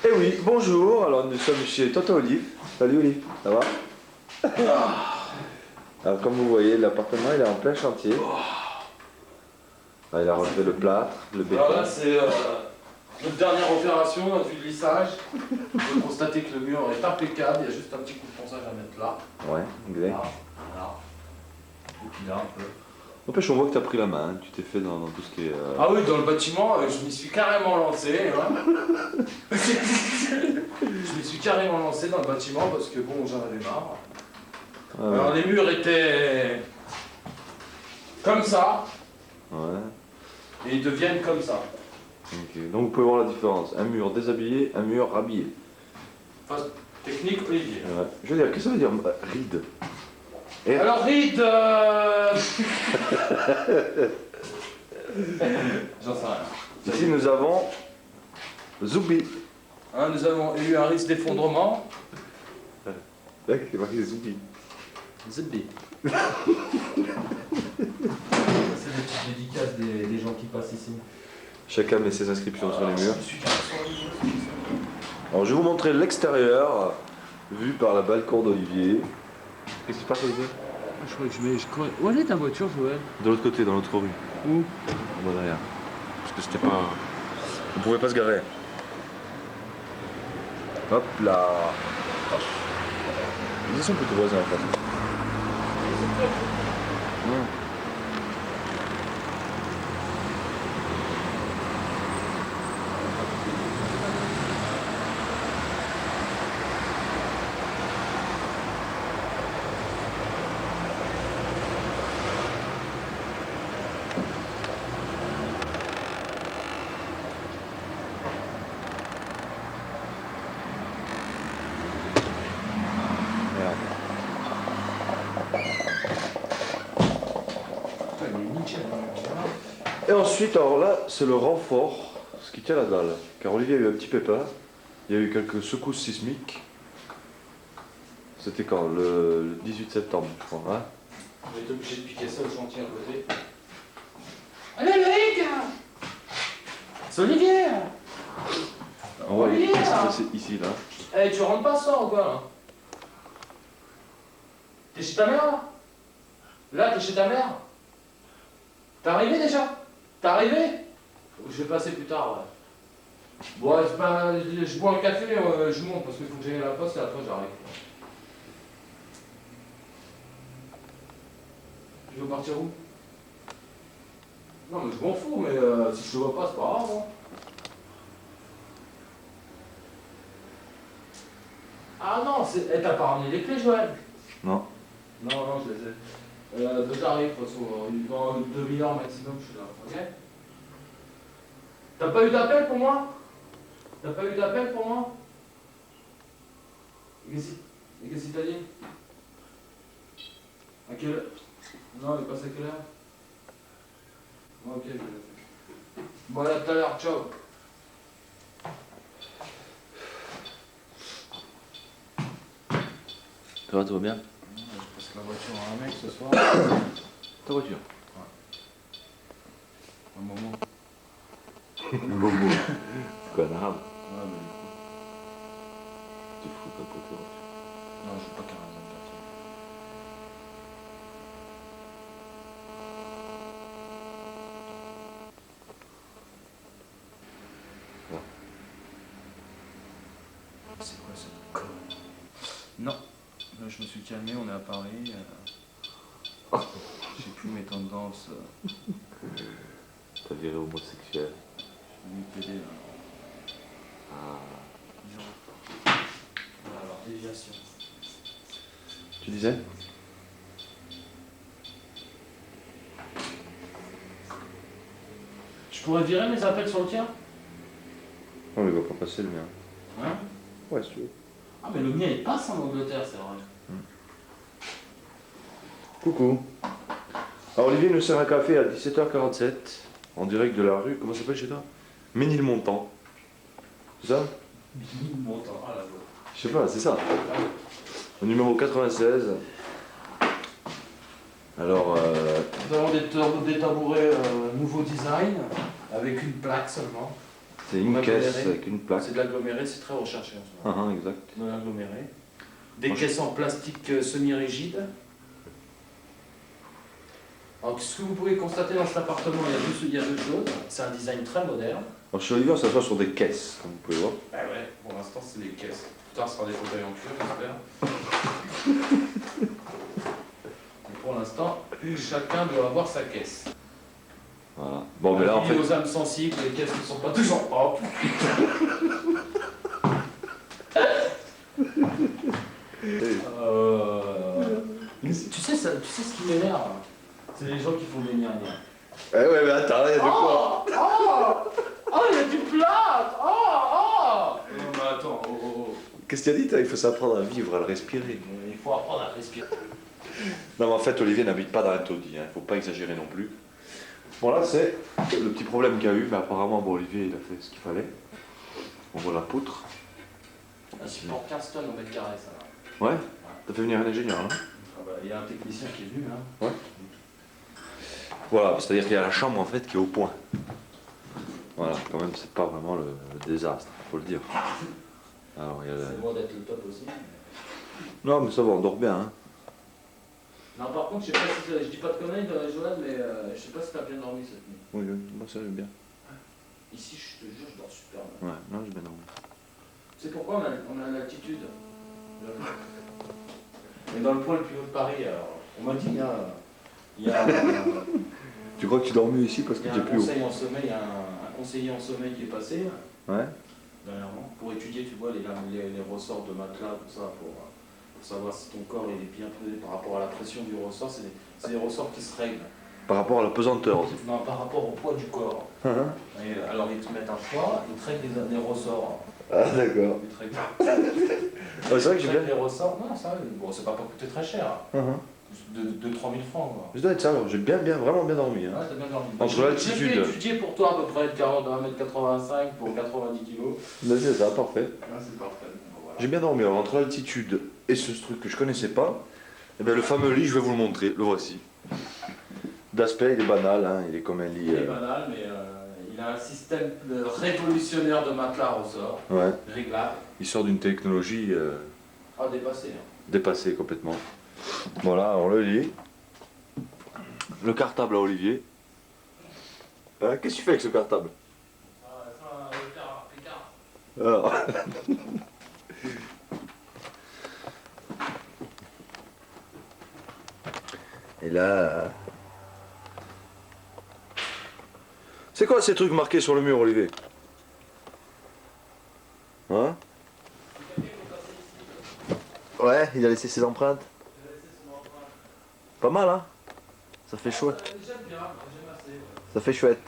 Eh oui, bonjour, alors nous sommes chez Tonton Olive. Salut Olive, ça va? Alors comme vous voyez, l'appartement il est en plein chantier. Ah, il a relevé le plâtre, le béton. Alors là c'est notre dernière opération, notre vue de lissage. On peut constater que le mur est impeccable, il y a juste un petit coup de ponçage à mettre là. Ouais, exact. Là, voilà. Et puis là un peu. N'empêche, on voit que tu as pris la main, hein. Tu t'es fait dans tout ce qui est... Ah oui, dans le bâtiment, je m'y suis carrément lancé. Hein. Je m'y suis carrément lancé dans le bâtiment parce que bon, j'en avais marre. Alors les murs étaient comme ça. Ouais. Et ils deviennent comme ça. Ok, donc vous pouvez voir la différence. Un mur déshabillé, un mur rhabillé. Enfin, technique Olivier. Ouais. Je veux dire, qu'est-ce que ça veut dire ride? Et... Alors Reed, j'en sais rien. Ici nous avons Zoubi. Hein, nous avons eu un risque d'effondrement. Là, c'est marqué Zoubi. Zoubi. C'est des petites dédicaces des gens qui passent ici. Chacun met ses inscriptions sur les murs. Alors je vais vous montrer l'extérieur, vu par la balcon d'Olivier. Qu'est-ce qui se passe, Olivier? Je crois que Où est ta voiture, Joël? De l'autre côté, dans l'autre rue. Où? En bas derrière. Parce que c'était pas... On pouvait pas se garer. Hop là. Ils sont plutôt voisins en fait. Et ensuite, alors là, c'est le renfort, ce qui tient la dalle. Car Olivier a eu un petit pépin, il y a eu quelques secousses sismiques. C'était quand? Le 18 septembre, je crois. Hein? On est obligé de piquer ça au chantier à côté. Allez, Loïc! C'est Olivier! On va Olivier, là. c'est ici, là. Eh, tu rentres pas ce soir ou quoi, là? T'es chez ta mère, là? Là, t'es chez ta mère? T'es arrivé déjà? T'es arrivé? Je vais passer plus tard, ouais. Bon, c'est pas... je bois un café, je monte parce qu'il faut que j'aille à la poste et après j'arrive. Tu veux partir où? Non, mais je m'en fous, mais si je te vois pas, c'est pas grave. Hein. Ah non, eh, t'as pas ramené les clés, Joël? Non. Non, je les ai. J'arrive, de toute façon, dans une demi-heure maximum, je suis là, ok? T'as pas eu d'appel pour moi? T'as pas eu d'appel pour moi? Et qu'est-ce qu'il t'a dit? À quelle heure? Non, il passe à quelle heure? Ok, je l'ai fait. Bon, à tout à l'heure, ciao. Ça va, tout va bien? Je passe la voiture à un mec ce soir. Ta voiture? Un moment. Un bobo. C'est quoi, un arabe? Ouais, mais du coup. Tu fous pas pour toi. Non, je veux pas qu'un raison de personne. Ouais. C'est quoi cette conne? Non. Là, je me suis calmé, on est à Paris. J'ai plus mes tendances. T'as viré homosexuel. Je vais me péder là. Ah. Alors, déviation. Tu disais? Je pourrais virer mes appels sur le tien? Non, il va pas passer le mien. Hein? Ouais, si tu veux. Ah, mais le mien il passe en Angleterre, c'est vrai. Coucou. Alors Olivier nous sert un café à 17h47, en direct de la rue, comment ça s'appelle chez toi? Ménilmontant. C'est ça? Ménilmontant, ah la voix. Je sais pas, c'est ça. Au numéro 96. Alors, Nous avons des tabourets nouveau design, avec une plaque seulement. C'est une Aggloméré. caisse avec une plaque. C'est de l'aggloméré, c'est très recherché en ce moment. Exact. De l'aggloméré. Des Moi, caisses en plastique semi-rigide. Alors, ce que vous pouvez constater dans cet appartement, il y a deux choses. C'est un design très moderne. Alors chez Olivier, on s'assoit sur des caisses, comme vous pouvez voir. Ah ouais, pour l'instant, c'est des caisses. Plus tard, ce sera des fauteuils en cuir, j'espère. Mais pour l'instant, chacun doit avoir sa caisse. Voilà. Bon, mais là, en fait... aux âmes sensibles, les caisses ne sont pas toujours propres. Tu sais ce qui m'énerve? C'est les gens qui font des gna-gna. ouais, mais attends, il y a de quoi. Oh, il y a du plat. Non, mais attends, Qu'est-ce qu'il a dit, toi? Il faut s'apprendre à vivre, à le respirer. Il faut apprendre à respirer. Non, mais en fait, Olivier n'habite pas dans un taudis, hein. Il ne faut pas exagérer non plus. Bon, là, c'est le petit problème qu'il y a eu, mais apparemment, bon, Olivier, il a fait ce qu'il fallait. On voit la poutre. Un support 15 tonnes au mètre carré, ça va. Ouais. T'as fait venir un ingénieur, hein? Ah bah, il y a un technicien qui est venu, là. Ouais. Voilà, c'est-à-dire qu'il y a la chambre, en fait, qui est au point. Voilà, quand même, c'est pas vraiment le désastre, faut le dire. Alors, il y a C'est loin d'être le top aussi. Non, mais ça va, on dort bien, hein. Non, par contre, je sais pas si je dis pas de conneries, Joël, mais je sais pas si t'as bien dormi cette nuit. Oui, moi ça j'aime bien. Ici, je te jure, je dors super bien. Ouais, non, j'ai bien dormi. C'est pourquoi on a l'altitude. On est dans le point le plus haut de Paris. Alors, on m'a dit, il y a Tu crois que tu dors mieux ici parce que tu es plus haut? conseil en sommeil, il y a un conseiller en sommeil qui est passé Ouais. dernièrement pour étudier, tu vois, les ressorts de matelas, tout ça, pour savoir si ton corps il est bien pesé par rapport à la pression du ressort. C'est des ressorts qui se règlent. Par rapport à la pesanteur aussi. Non, par rapport au poids du corps. Et alors ils te mettent un poids, ils te règlent des ressorts. Ah, d'accord. Ils te règlent, C'est vrai que ils j'ai te règlent bien. les ressorts. Non, ça, bon, c'est pas coûté très cher. De 3000 francs. Quoi. Je dois être ça, j'ai vraiment bien dormi. Hein. Ouais, t'as bien dormi. Entre l'altitude. J'ai fait étudier pour toi à peu près de 1m85 pour 90 kg. C'est ça, parfait. Ah, c'est parfait. Voilà. J'ai bien dormi. Alors, entre l'altitude et ce truc que je connaissais pas, eh bien, le fameux lit, je vais vous le montrer. Le voici. D'aspect, il est banal, hein. Il est comme un lit. Il est banal, mais il a un système révolutionnaire de matelas à ressort. Ouais. Réglable. Il sort d'une technologie Ah, dépassé. Hein. dépassée complètement. Voilà, alors le lit. Le cartable à Olivier. Qu'est-ce que tu fais avec ce cartable? Ça, Picard. Alors. Et là... C'est quoi ces trucs marqués sur le mur, Olivier? Hein? Ouais, il a laissé ses empreintes. Pas mal, hein? Ça fait chouette. J'aime bien, j'aime assez. Ouais. Ça fait chouette.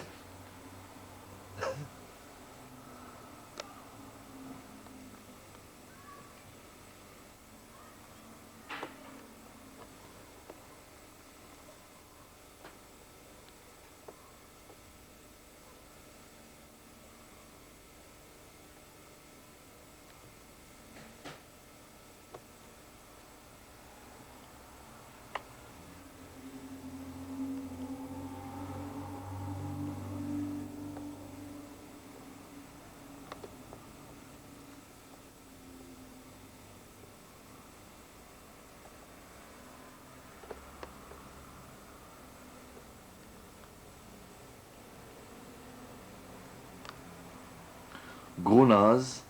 Gros naze.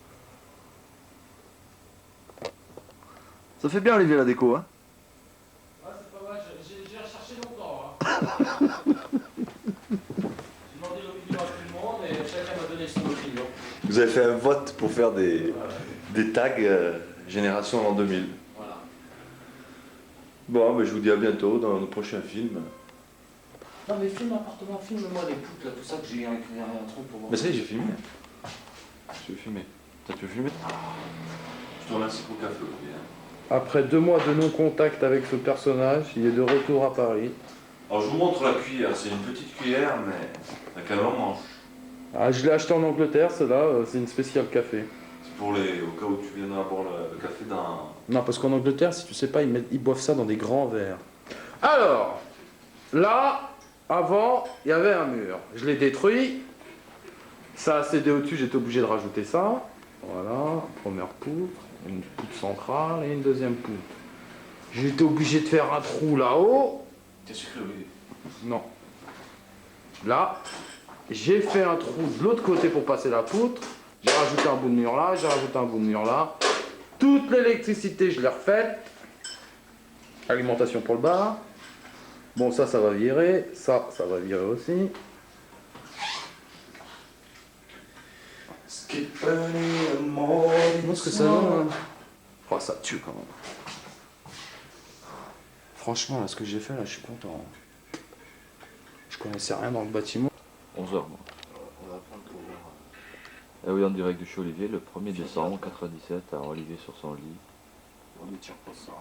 Ça fait bien, Olivier, la déco, hein? Ouais, c'est pas mal, j'ai recherché longtemps. Hein. J'ai demandé l'opinion à tout le monde et chacun m'a donné son opinion. Vous avez fait un vote pour faire des tags génération l'an 2000. Voilà. Bon, ben, je vous dis à bientôt dans le prochain film. Non mais filme appartement, filme-moi les poutres là, tout ça que j'ai écrit un truc pour voir. Mais ça y est, j'ai filmé. Je vais filmer. Toi, tu veux filmer? Je te remercie pour le café, Olivier. Après 2 mois de non-contact avec ce personnage, il est de retour à Paris. Alors, je vous montre la cuillère. C'est une petite cuillère, mais avec un long manche. Ah, je l'ai acheté en Angleterre, celle-là, c'est une spéciale café. C'est pour les... au cas où tu viendras boire le café d'un... Non, parce qu'en Angleterre, si tu sais pas, ils boivent ça dans des grands verres. Alors, là, avant, il y avait un mur. Je l'ai détruit. Ça a cédé au-dessus, j'étais obligé de rajouter ça. Voilà, première poutre, une poutre centrale et une deuxième poutre. J'ai été obligé de faire un trou là-haut. T'es sûr que oui. Non. Là, j'ai fait un trou de l'autre côté pour passer la poutre. J'ai rajouté un bout de mur là, j'ai rajouté un bout de mur là. Toute l'électricité, je l'ai refaite. Alimentation pour le bar. Bon, ça va virer. Ça va virer aussi. Qu'est-ce que ça donne? Oh, ça tue quand même. Franchement, là, ce que j'ai fait, là, je suis content. Je connaissais rien dans le bâtiment. 11h. On va prendre pour voir. Et oui, en direct du chez Olivier, le 1er décembre 97, à Olivier sur son lit, On ne tire pas ça.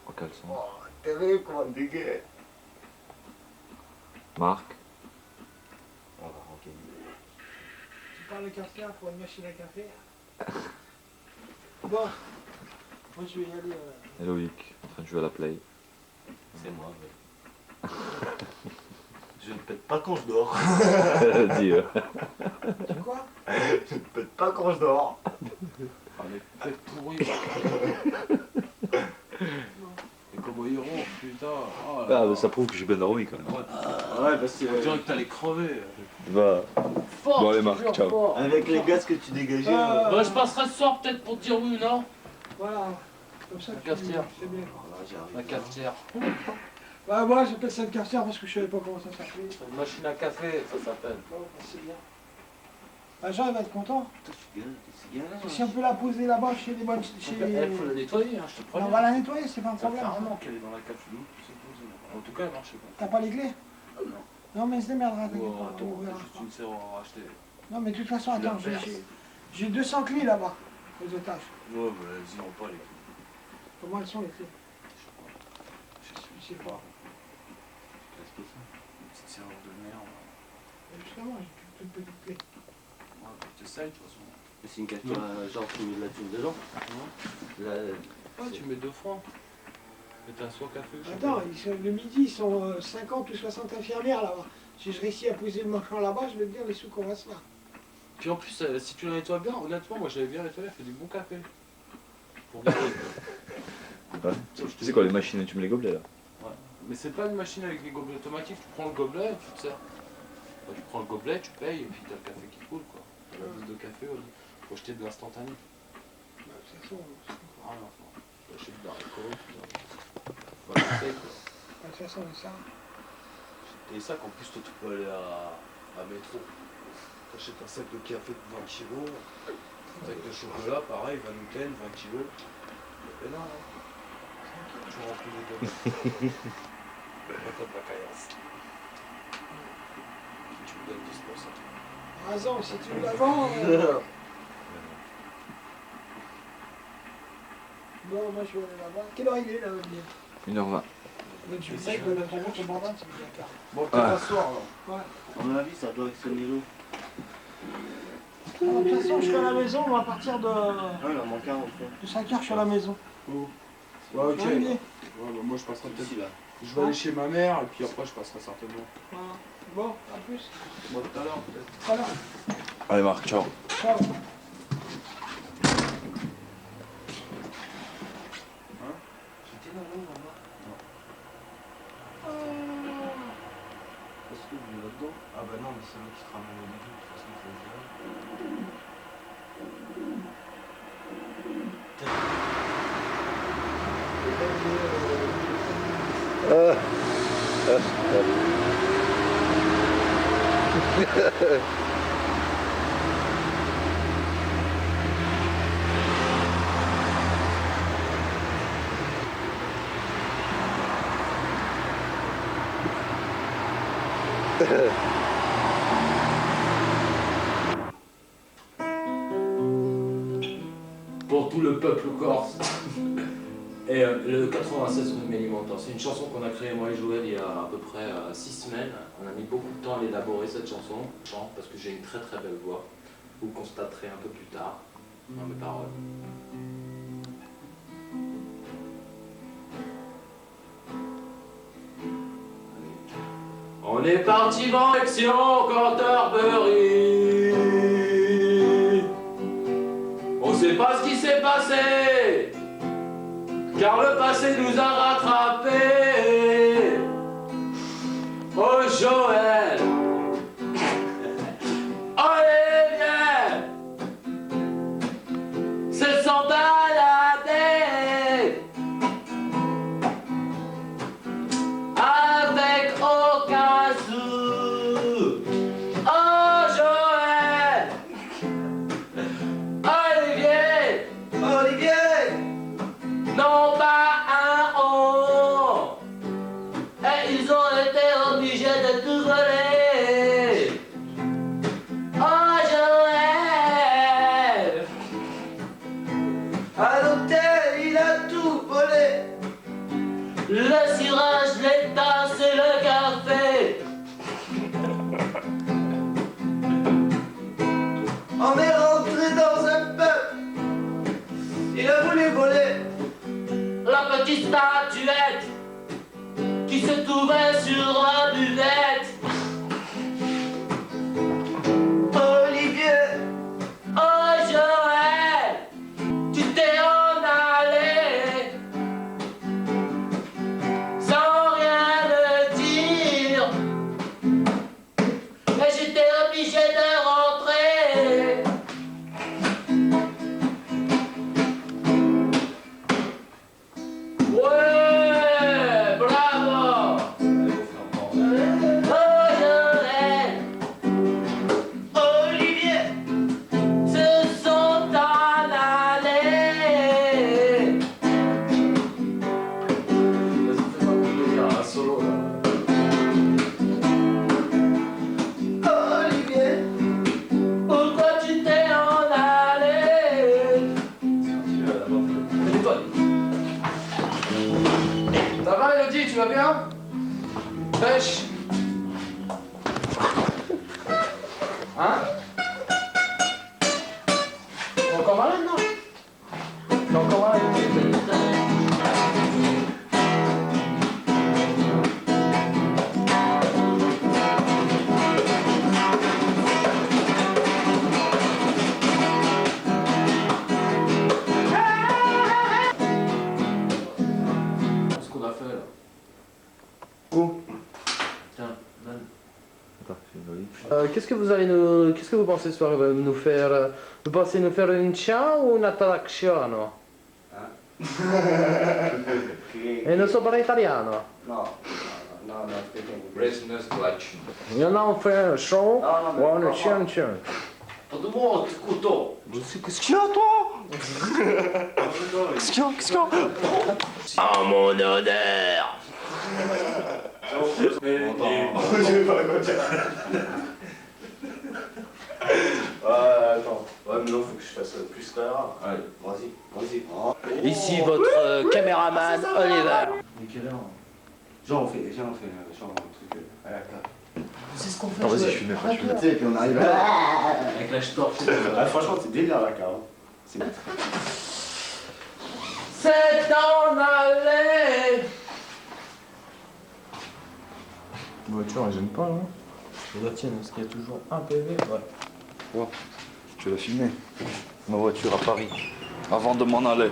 en caleçon. Oh, terrible, comment dégueu. Marc, On va renquiller. Tu parles de café pour une machine à café. Bon, moi je vais y aller. et Loïc, en train de jouer à la play. C'est moi, ouais. Je ne pète pas quand je dors. Dis, Tu quoi? Je ne pète pas quand je dors. Ah, les pètes pourries. Les cowboys putain. Oh là Ah, là. mais ça prouve que j'ai bien dormi quand même. Ouais, parce que. On dirait que t'allais crever. Va. Fort, Bon, allez, je Marc, te jure, ciao. fort. Avec les gaz que tu dégageais. Bah, je passerai ce soir peut-être pour te dire oui ou non. Voilà, comme ça La tu cafetière. c'est bien. Voilà, j'arrive. La cafetière. Bah, moi j'appelle ça une cafetière parce que je savais pas comment ça s'appelait. Une machine à café, ça s'appelle. Bon, bah, c'est bien. Bah, Jean il va être content. Putain, je suis galère. Si on peut la poser là-bas chez les bonnes. Chez... Il faut la nettoyer, hein, je te Non, promets. on va la nettoyer, c'est pas un Ça fait problème. un an qu'elle est dans la cave chez nous. C'est posé. En tout cas, elle marchait pas. T'as pas les clés? Non. Non, mais se démerdera, t'inquiète Oh, pas. attends, on verra. t'as juste une serre à racheter. Non, mais de toute façon, Tu la attends, perces. j'ai 200 clés là-bas, aux étages. Ouais, mais elles iront pas les clés. Comment elles sont les clés? Je Je sais pas. Qu'est-ce que c'est? Une petite serrure de merde. Justement, j'ai toute petite clé. Ouais, t'essayes de toute façon. C'est une cafetière, genre tu mets de la thune dedans. Là, Ouais, tu mets 2 francs. Et t'as soit café ou Attends, le midi, ils sont 50 ou 60 infirmières là-bas. Si je réussis à poser le marchand là-bas, je vais te dire les sous qu'on va se faire. Puis en plus, si tu la nettoies bien, honnêtement, moi j'avais bien nettoyé, elle fait du bon café. Pour garder. Ouais. Tu sais quoi, les machines, tu mets les gobelets là. Ouais. Mais c'est pas une machine avec des gobelets automatiques, tu prends le gobelet et tu te sers. Enfin, tu prends le gobelet, tu payes et puis t'as le café qui coule quoi. T'as la dose de café, faut acheter de l'instantané. Bah, de toute façon, Ah non, faut acheter de l'haricot, tout ça. Faut acheter, quoi. de toute façon, ça. Et ça qu'en plus toi tu peux aller à métro. T'achètes un sac de café de 20 kg, un sac de chocolat, pareil, Vanouten, 20 kg. Et non, tu remplis les gobelets. Là t'as de la caillasse. Tu me donnes 10%. Raison, si tu la vends. Bon, moi je vais aller là-bas. Quelle heure il est là, Olivier? 1h20. Mais tu sais que notre route au bordel, c'est bien tard. Bon, peut-être un soir alors. Ouais. à mon avis, ça doit être sonner l'eau. Alors, de toute façon, je suis à la maison, on va partir de Ah, il en manque un en fait. 5h, je suis à la maison. Ouais, ok. Ouais, Olivier. Ouais, bah, moi je passerai peut-être. Ici là. Je vais aller chez ma mère et puis après je passerai certainement. Voilà. Bon, à plus. Moi tout à l'heure peut-être. Voilà. Allez, Marc, ciao. Ciao. J'étais là-haut, là-bas. Est-ce que vous êtes là-dedans? Ah bah non, mais c'est moi qui te ramène au milieu, de toute façon, il faut le dire. Pour tout le peuple corse. Et le 96 rue Mélimentor, c'est une chanson qu'on a créée moi et Joël il y a à peu près 6 semaines. On a mis beaucoup de temps à l'élaborer cette chanson. Je chante parce que j'ai une très très belle voix. Vous le constaterez un peu plus tard dans mes paroles. On est parti dans l'action Canterbury. car le passé nous a rattrapés. Oh Joël, Olivier, se sont baladés avec aucun sou. Oh Joël, Olivier, non pas un haut, et ils ont été obligés de tout voler. Oh Joël, À l'hôtel, il a tout volé. le cirage, les tasses et le café. On est rentré dans un pub. Il a voulu voler. La petite statuette qui se trouvait sur la buvette. Olivier, Oh Joël, tu t'es en allé sans rien me dire, et j'étais obligé de rentrer. Ouais, bravo. Oh Joël, Olivier, se sont en allés. Vas-y, fais-moi plaisir, un solo là. Olivier, Pourquoi tu t'es en allé? Téléphone. Ça va Elodie, tu vas bien? Pêche. Hein? T'es encore malade, non? T'es encore malade? Ce qu'on a fait là. Tiens, donne. Qu'est-ce que vous allez qu'est-ce que vous pensez ce soir nous faire vous pensez nous faire une ciao ou une attraction? E non so parler italiano. no, speaking. Business collection. Il y en a on fait un show Non, mais ou un comment? chien. Pas de mots, couteau. Qu'est-ce qu'il y a, toi? Qu'est-ce qu'il y a? Qu'est-ce qu'il y a? En mon honneur. Attends. Ouais, mais non, faut que je fasse plus clair. Allez. Vas-y. Ici votre caméraman Oliver. Mais quelle heure? Genre, on fait genre un truc à la carte. C'est ce qu'on fait. Non, vas-y, je filme pas, je filme. Tu sais, puis on arrive Avec la torche. Ah, franchement, c'est délire la carte. C'est C'est en allée. La voiture elle gêne pas là. C'est la tienne parce qu'il y a toujours un PV. Ouais. Tu l'as filmé. Ma voiture à Paris. Avant de m'en aller.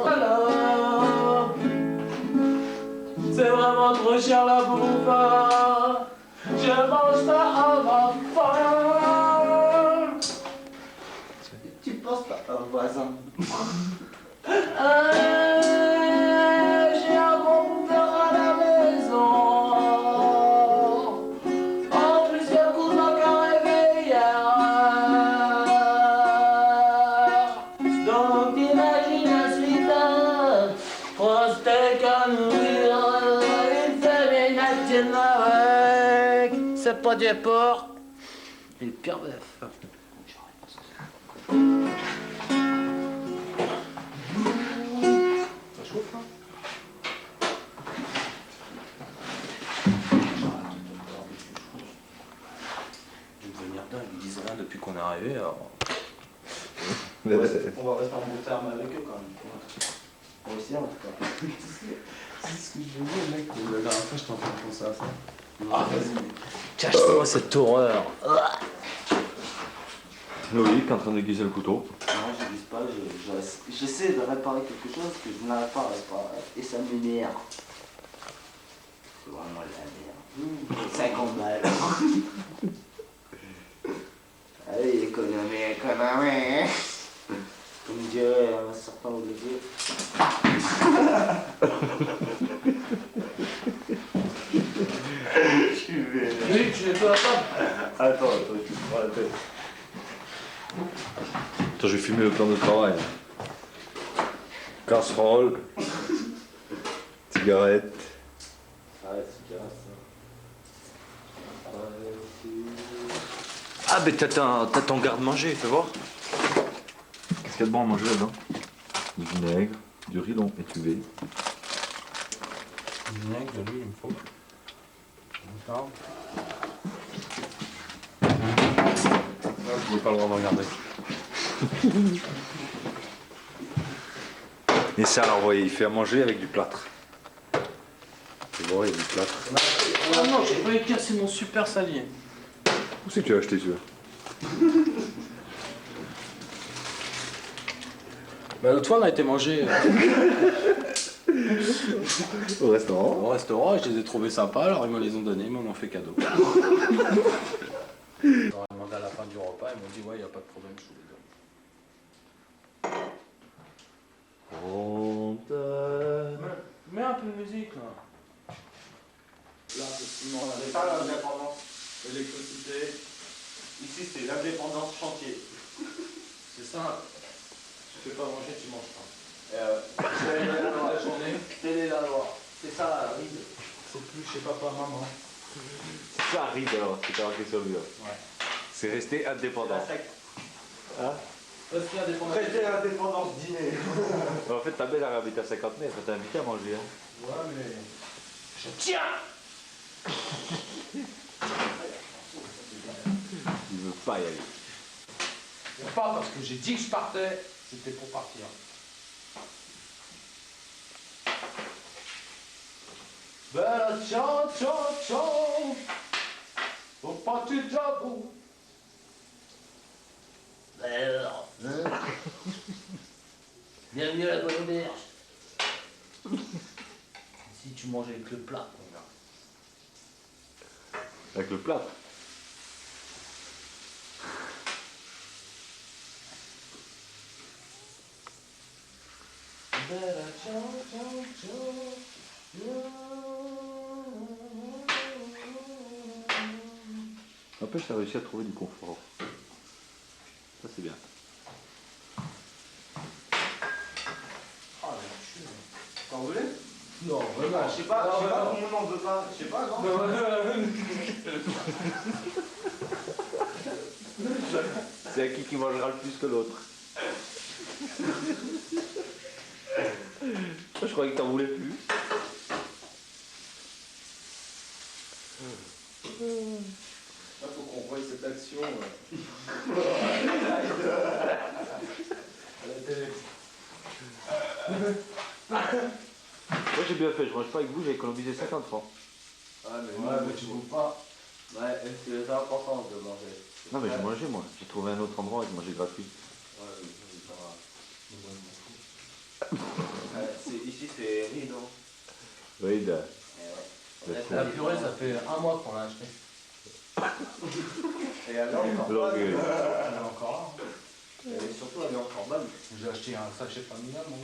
Alors, c'est vraiment trop cher la bouffe. Je mange pas à ma faim. Tu penses pas à un voisin? J'ai un bon bouffeur à la maison. En plus, il y a le cousin qui a rêvé hier. Donc, imagine un suite, trois steaks à nourrir, une semaine à tienne avec. C'est pas du porc. Et le pire bœuf. putain, ils disent rien depuis qu'on est arrivé, alors... Mais- On va rester en bon terme avec eux quand même. On va essayer en tout cas. C'est ce que je veux dire, mec. La dernière fois, je t'en train de penser à ça. Ah, vas-y, mec. Cache-toi cette horreur. Loïc en train d'aiguiser le couteau. Non, je vise pas, j'essaie de réparer quelque chose que je n'arrive pas à réparer et ça m'énerve. C'est vraiment de la merde. 50 balles. Allez, économie. Comme dirait un certain obligé. Je suis vénère. Oui, tu nettoies la table. Attends, tu me prends la tête. Attends, je vais filmer le plan de travail. Casserole. Cigarette. Ah, mais t'as ton garde-manger, fais voir. Qu'est-ce qu'il y a de bon à manger là-dedans? Du vinaigre, du riz long étuvé. Vinaigre, de l'huile, il me faut. Moutarde. Là, je n'ai pas le droit de regarder. Et ça, alors, vous voyez, il fait à manger avec du plâtre. Tu vois, il y a du plâtre. Ah non, j'ai failli casser mon super salier. Où c'est que tu as acheté celui-là? Bah, l'autre fois, on a été manger Au restaurant. au restaurant et je les ai trouvés sympas, alors ils me les ont donnés, ils m'en ont fait cadeau. J'aurais demandé à la fin du repas, ils m'ont dit ouais, il n'y a pas de problème, je vous les donne. Mets un peu de musique là. Là, effectivement, c'est ça l'indépendance. L'électricité. Ici, c'est l'indépendance chantier. C'est ça. Tu fais pas manger, tu manges pas. Télé la loi. La journée, Télé la loi. C'est ça, la ride. c'est plus chez papa, maman. Ça arrive alors, c'est pas marqué sur lui. Ouais. C'est resté indépendant. Parce qu'il y a des fondations. Traité l'indépendance dîner. En fait, ta belle a habité à 50 mètres, elle t'a invité à manger. Hein. Ouais, mais. Je tiens. Il veut pas y aller. Pas parce que j'ai dit que je partais, c'était pour partir. Bella ciao ciao ciao, au parti de Jabou. Bienvenue à la bonne auberge. Si tu manges avec le plat, mon gars. Avec le plâtre. Bella ciao ciao ciao. N'empêche, t'as réussi à trouver du confort. Ça, c'est bien. Ah, mais je suis... T'en voulais? Non, vraiment. Je sais pas, tout le monde n'en veut pas. Je sais pas, non? C'est à qui mangera le plus que l'autre. Je croyais que t'en voulais plus. Là, faut qu'on voie cette action. À la télé. Moi j'ai bien fait, je mange pas avec vous, j'ai économisé 50 francs. Ah, mais Ouais, mais tu bouges pas. Ouais, c'est important de manger. Non mais j'ai mangé moi, j'ai trouvé un autre endroit et j'ai mangé gratuit. Ouais, c'est pas grave. Ici, c'est rideau. Oui, Et ouais. La purée, ça fait un mois qu'on l'a acheté. Et elle est encore Alors bonne. que- Elle est encore là. Et surtout, elle est encore bonne. J'ai acheté un sachet familial, mon gars.